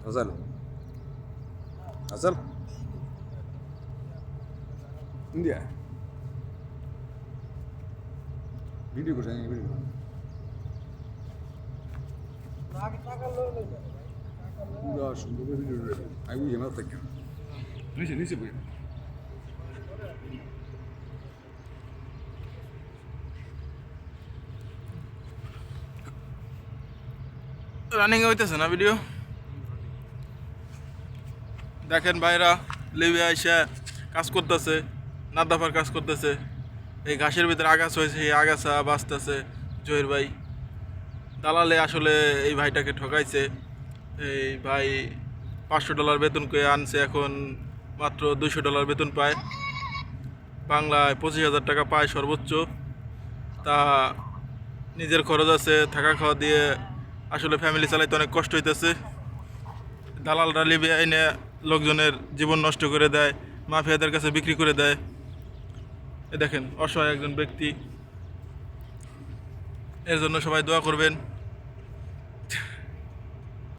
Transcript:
Azal. Azal. India. Video ko sayang video. Ya şimdi bu video. Ay bu yana tak. Neyse bu. Running হইতেছে না video দেখেন ভাইরা Libya এসে কাজ করতেছে নাদাফার কাজ করতেছে এই ঘাসের ভিতরে আগাছা হয়েছে এই আগাছা বাঁচতেছে জহির ভাই দালালে আসলে এই ভাইটাকে ঠকাইছে এই ভাই $500 বেতন করে আনছে এখন মাত্র $200 বেতন পায় বাংলায় 25,000 টাকা পায় সর্বোচ্চ তা নিজের খরচ আছে থাকা খাওয়া দিয়ে আসলে ফ্যামিলি চালাইতে অনেক কষ্ট হইতেছে দালালরা লিবিয়া এনে লোকজনের জীবন নষ্ট করে দেয় মাফিয়াদের কাছে বিক্রি করে দেয় এ দেখেন অসহায় একজন ব্যক্তি এর জন্য সবাই দোয়া করবেন।